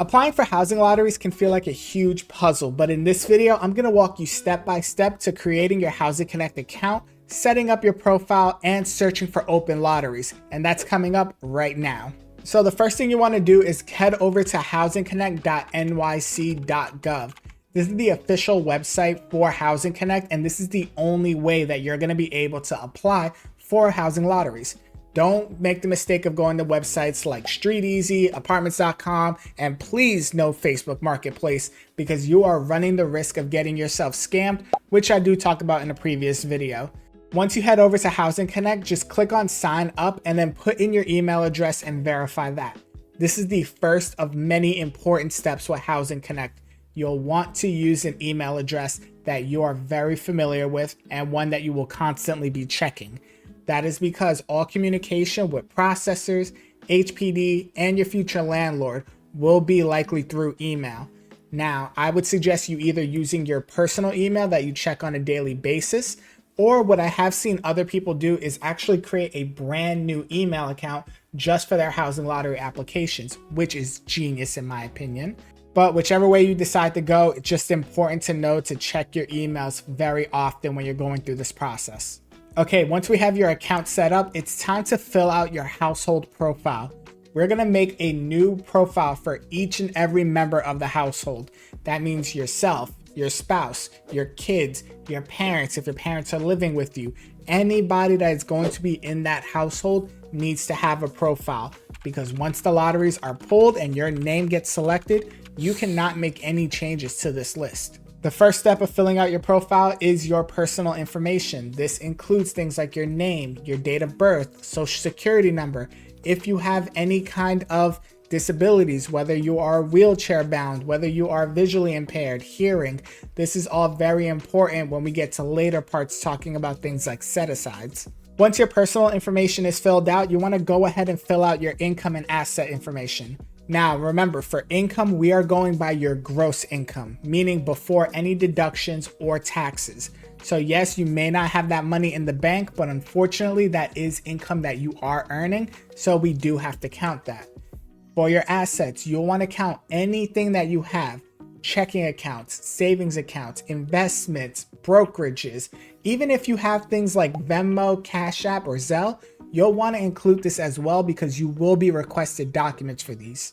Applying for housing lotteries can feel like a huge puzzle, but in this video, I'm going to walk you step by step to creating your Housing Connect account, setting up your profile, and searching for open lotteries. And that's coming up right now. So the first thing you want to do is head over to housingconnect.nyc.gov. This is the official website for Housing Connect, and this is the only way that you're going to be able to apply for housing lotteries. Don't make the mistake of going to websites like StreetEasy, Apartments.com, and please no Facebook Marketplace, because you are running the risk of getting yourself scammed, which I do talk about in a previous video. Once you head over to Housing Connect, just click on sign up and then put in your email address and verify that. This is the first of many important steps with Housing Connect. You'll want to use an email address that you are very familiar with and one that you will constantly be checking. That is because all communication with processors, HPD, and your future landlord will be likely through email. Now, I would suggest you either using your personal email that you check on a daily basis, or what I have seen other people do is actually create a brand new email account just for their housing lottery applications, which is genius in my opinion. But whichever way you decide to go, it's just important to know to check your emails very often when you're going through this process. Okay, once we have your account set up, it's time to fill out your household profile. We're gonna make a new profile for each and every member of the household. That means yourself, your spouse, your kids, your parents, if your parents are living with you. Anybody that is going to be in that household needs to have a profile, because once the lotteries are pulled and your name gets selected, you cannot make any changes to this list. The first step of filling out your profile is your personal information. This includes things like your name, your date of birth, social security number. If you have any kind of disabilities, whether you are wheelchair bound, whether you are visually impaired, hearing, this is all very important when we get to later parts talking about things like set-asides. Once your personal information is filled out, you want to go ahead and fill out your income and asset information. Now, remember, for income, we are going by your gross income, meaning before any deductions or taxes. So yes, you may not have that money in the bank, but unfortunately, that is income that you are earning, so we do have to count that. For your assets, you'll want to count anything that you have: checking accounts, savings accounts, investments, brokerages. Even if you have things like Venmo, Cash App, or Zelle, you'll want to include this as well, because you will be requested documents for these.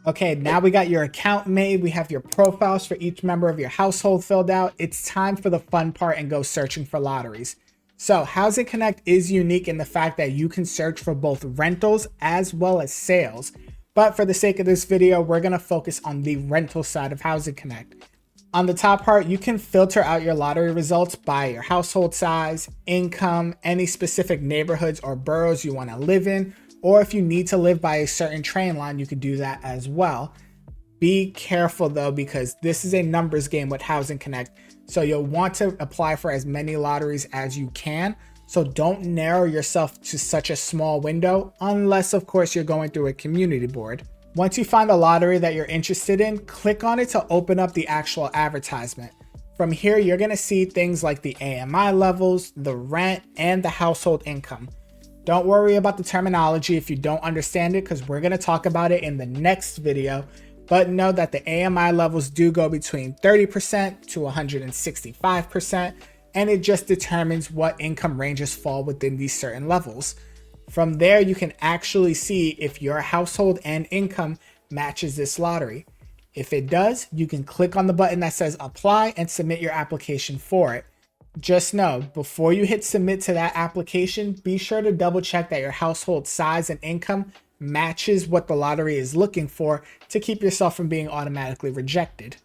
Okay, now we got your account made. We have your profiles for each member of your household filled out. It's time for the fun part and go searching for lotteries. So Housing Connect is unique in the fact that you can search for both rentals as well as sales. But for the sake of this video, we're going to focus on the rental side of Housing Connect. On the top part, you can filter out your lottery results by your household size, income, any specific neighborhoods or boroughs you want to live in, or if you need to live by a certain train line, you could do that as well. Be careful though, because this is a numbers game with Housing Connect, so you'll want to apply for as many lotteries as you can. So don't narrow yourself to such a small window, unless of course you're going through a community board. Once you find a lottery that you're interested in, click on it to open up the actual advertisement. From here, you're going to see things like the AMI levels, the rent, and the household income. Don't worry about the terminology if you don't understand it, because we're going to talk about it in the next video. But know that the AMI levels do go between 30% to 165%, and it just determines what income ranges fall within these certain levels. From there, you can actually see if your household and income matches this lottery. If it does, you can click on the button that says apply and submit your application for it. Just know, before you hit submit to that application, be sure to double check that your household size and income matches what the lottery is looking for to keep yourself from being automatically rejected.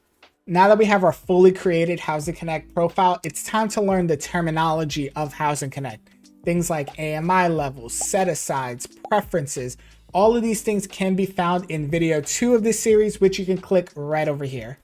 Now that we have our fully created Housing Connect profile, it's time to learn the terminology of Housing Connect. Things like AMI levels, set-asides, preferences, all of these things can be found in video 2 of this series, which you can click right over here.